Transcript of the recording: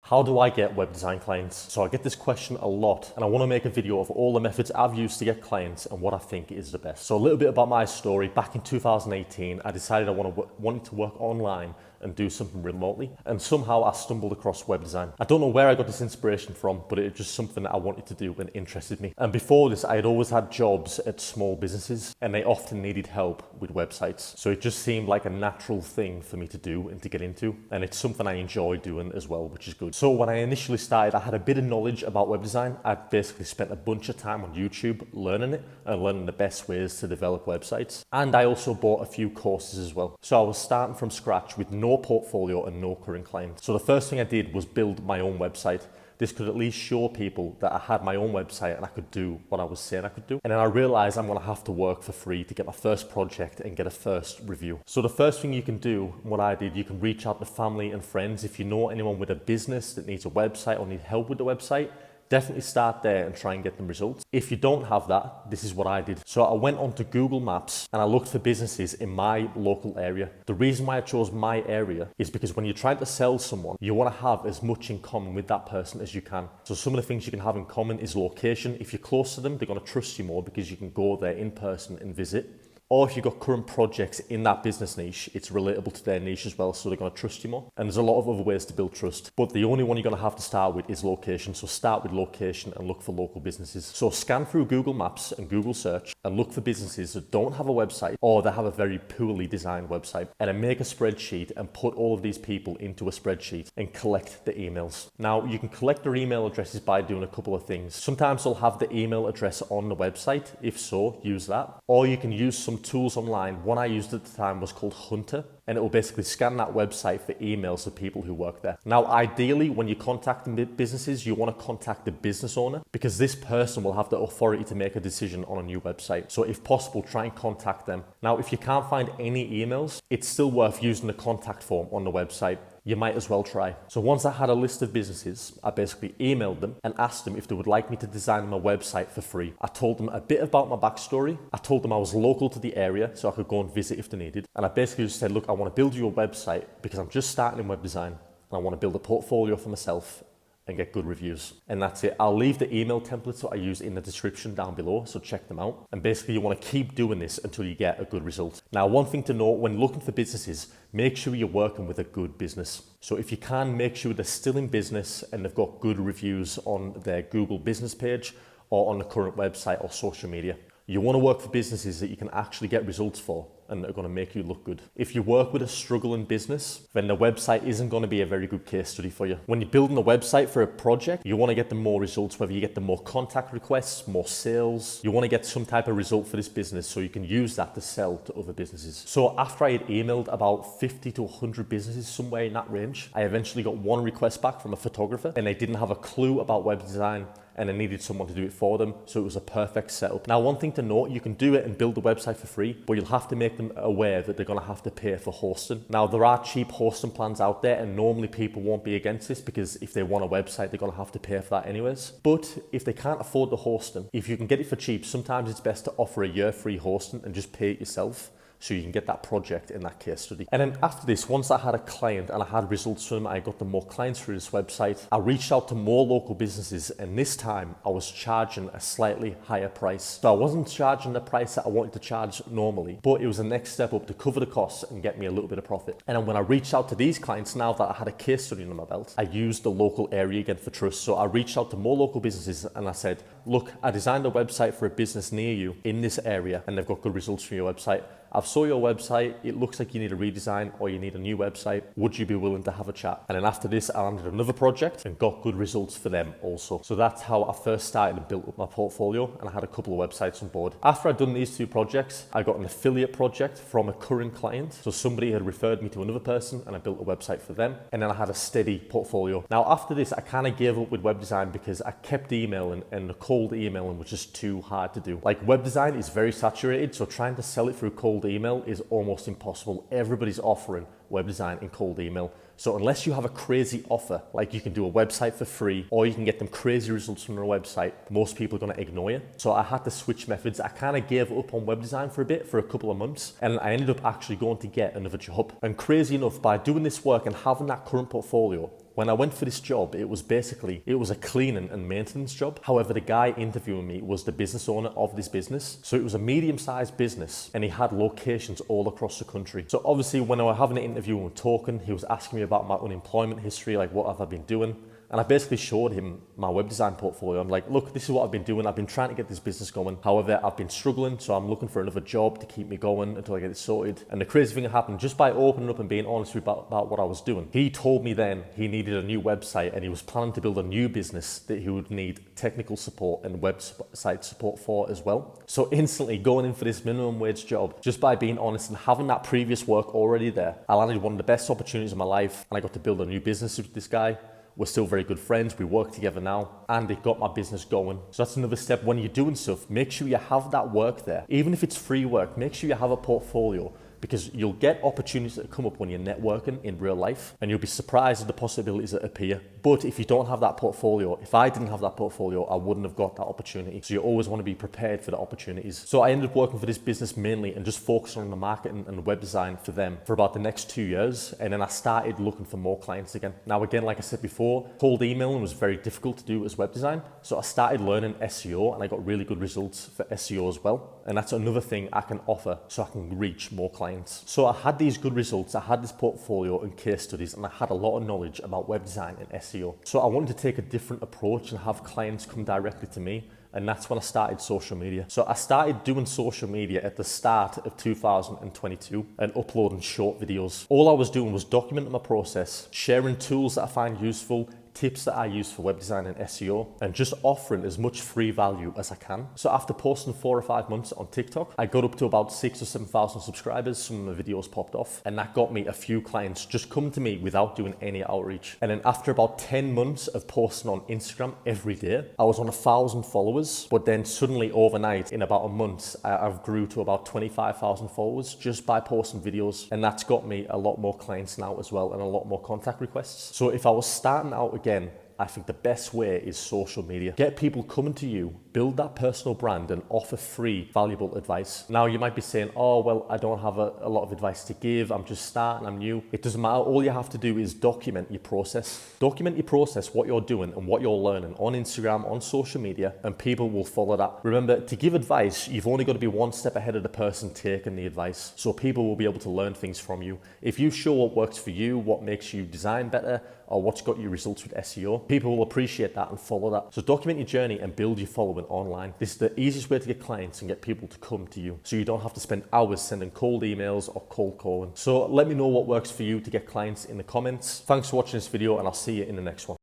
How do I get web design clients? So I get this question a lot, and I want to make a video of all the methods I've used to get clients and what I think is the best. So a little bit about my story. Back in 2018, I decided I wanted to work online and do something remotely, and somehow I stumbled across web design. I don't know where I got this inspiration from, but it was just something that I wanted to do and interested me. And before this, I had always had jobs at small businesses, and they often needed help with websites. So it just seemed like a natural thing for me to do and to get into, and it's something I enjoy doing as well, which is good. So when I initially started, I had a bit of knowledge about web design. I basically spent a bunch of time on YouTube learning it and learning the best ways to develop websites. And I also bought a few courses as well. So I was starting from scratch with no portfolio and no current clients. So the first thing I did was build my own website. This could at least show people that I had my own website and I could do what I was saying I could do. And then I realized I'm gonna have to work for free to get my first project and get a first review. So the first thing you can do, what I did, you can reach out to family and friends. If you know anyone with a business that needs a website or need help with the website, definitely start there and try and get them results. If you don't have that, this is what I did. So I went onto Google Maps and I looked for businesses in my local area. The reason why I chose my area is because when you're trying to sell someone, you want to have as much in common with that person as you can. So some of the things you can have in common is location. If you're close to them, they're going to trust you more because you can go there in person and visit. Or if you've got current projects in that business niche, it's relatable to their niche as well, so they're going to trust you more. And there's a lot of other ways to build trust, but the only one you're going to have to start with is location. So start with location and look for local businesses. So scan through Google Maps and Google Search and look for businesses that don't have a website or they have a very poorly designed website. And then make a spreadsheet and put all of these people into a spreadsheet and collect the emails. Now, you can collect their email addresses by doing a couple of things. Sometimes they'll have the email address on the website. If so, use that. Or you can use some tools online. One I used at the time was called Hunter, and it will basically scan that website for emails of people who work there. Now, ideally, when you're contacting businesses, you want to contact the business owner because this person will have the authority to make a decision on a new website. So if possible, try and contact them. Now, if you can't find any emails, it's still worth using the contact form on the website. You might as well try. So once I had a list of businesses, I basically emailed them and asked them if they would like me to design them a website for free. I told them a bit about my backstory. I told them I was local to the area so I could go and visit if they needed. And I basically just said, look, I want to build you a website because I'm just starting in web design and I want to build a portfolio for myself and get good reviews. And that's it. I'll leave the email templates that I use in the description down below, so check them out. And basically you want to keep doing this until you get a good result. Now, one thing to note when looking for businesses, make sure you're working with a good business. So if you can, make sure they're still in business and they've got good reviews on their Google business page or on the current website or social media. You want to work for businesses that you can actually get results for and are going to make you look good. If you work with a struggling business, then the website isn't going to be a very good case study for you. When you're building a website for a project, you want to get them more results, whether you get them more contact requests, more sales. You want to get some type of result for this business so you can use that to sell to other businesses. So after I had emailed about 50 to 100 businesses, somewhere in that range, I eventually got one request back from a photographer and they didn't have a clue about web design and I needed someone to do it for them. So it was a perfect setup. Now, one thing to note, you can do it and build the website for free, but you'll have to make them aware that they're going to have to pay for hosting. Now, there are cheap hosting plans out there and normally people won't be against this because if they want a website, they're going to have to pay for that anyways. But if they can't afford the hosting, if you can get it for cheap, sometimes it's best to offer a year free hosting and just pay it yourself, so you can get that project in that case study. And then after this, once I had a client and I had results from them, I got them more clients through this website. I reached out to more local businesses and this time I was charging a slightly higher price. So I wasn't charging the price that I wanted to charge normally, but it was the next step up to cover the costs and get me a little bit of profit. And then when I reached out to these clients, now that I had a case study under my belt, I used the local area again for trust. So I reached out to more local businesses and I said, look, I designed a website for a business near you in this area and they've got good results from your website. I've saw your website, it looks like you need a redesign or you need a new website. Would you be willing to have a chat? And then after this, I landed another project and got good results for them also. So that's how I first started and built up my portfolio, and I had a couple of websites on board. After I'd done these two projects, I got an affiliate project from a current client. So somebody had referred me to another person and I built a website for them. And then I had a steady portfolio. Now after this, I kind of gave up with web design because I kept emailing and the cold emailing was just too hard to do. Like, web design is very saturated, so trying to sell it through cold email is almost impossible. Everybody's offering web design in cold email. So unless you have a crazy offer, like you can do a website for free or you can get them crazy results from their website, most people are going to ignore you. So I had to switch methods. I kind of gave up on web design for a bit, for a couple of months, and I ended up actually going to get another job. And crazy enough, by doing this work and having that current portfolio, When I went for this job, it was a cleaning and maintenance job. However, the guy interviewing me was the business owner of this business. So it was a medium-sized business and he had locations all across the country. So obviously when I was having an interview and we were talking, he was asking me about my unemployment history, like what have I been doing? And I basically showed him my web design portfolio. I'm like, look, this is what I've been doing. I've been trying to get this business going. However, I've been struggling, so I'm looking for another job to keep me going until I get it sorted. And the crazy thing that happened, just by opening up and being honest about what I was doing, he told me then he needed a new website and he was planning to build a new business that he would need technical support and website support for as well. So instantly going in for this minimum wage job, just by being honest and having that previous work already there, I landed one of the best opportunities of my life and I got to build a new business with this guy. We're still very good friends. We work together now and it got my business going. So that's another step. When you're doing stuff, make sure you have that work there. Even if it's free work, make sure you have a portfolio, because you'll get opportunities that come up when you're networking in real life and you'll be surprised at the possibilities that appear. But if you don't have that portfolio, if I didn't have that portfolio, I wouldn't have got that opportunity. So you always want to be prepared for the opportunities. So I ended up working for this business mainly and just focusing on the marketing and web design for them for about the next 2 years. And then I started looking for more clients again. Now, again, like I said before, cold emailing was very difficult to do as web design. So I started learning SEO and I got really good results for SEO as well. And that's another thing I can offer so I can reach more clients. So I had these good results, I had this portfolio and case studies, and I had a lot of knowledge about web design and SEO. So I wanted to take a different approach and have clients come directly to me. And that's when I started social media. So I started doing social media at the start of 2022 and uploading short videos. All I was doing was documenting my process, sharing tools that I find useful, tips that I use for web design and SEO, and just offering as much free value as I can. So after posting 4 or 5 months on TikTok, I got up to about 6,000 or 7,000 subscribers. Some of the videos popped off and that got me a few clients just come to me without doing any outreach. And then after about 10 months of posting on Instagram every day, I was on 1,000 followers, but then suddenly overnight in about a month, I've grew to about 25,000 followers just by posting videos. And that's got me a lot more clients now as well and a lot more contact requests. So if I was starting out again, I think the best way is social media. Get people coming to you, build that personal brand and offer free, valuable advice. Now you might be saying, oh, well, I don't have a lot of advice to give. I'm just starting, I'm new. It doesn't matter. All you have to do is document your process. Document your process, what you're doing and what you're learning on Instagram, on social media, and people will follow that. Remember, to give advice, you've only got to be one step ahead of the person taking the advice. So people will be able to learn things from you. If you show what works for you, what makes you design better, or what's got you results with SEO, people will appreciate that and follow that. So document your journey and build your following online. This is the easiest way to get clients and get people to come to you, so you don't have to spend hours sending cold emails or cold calling. So let me know what works for you to get clients in the comments. Thanks for watching this video and I'll see you in the next one.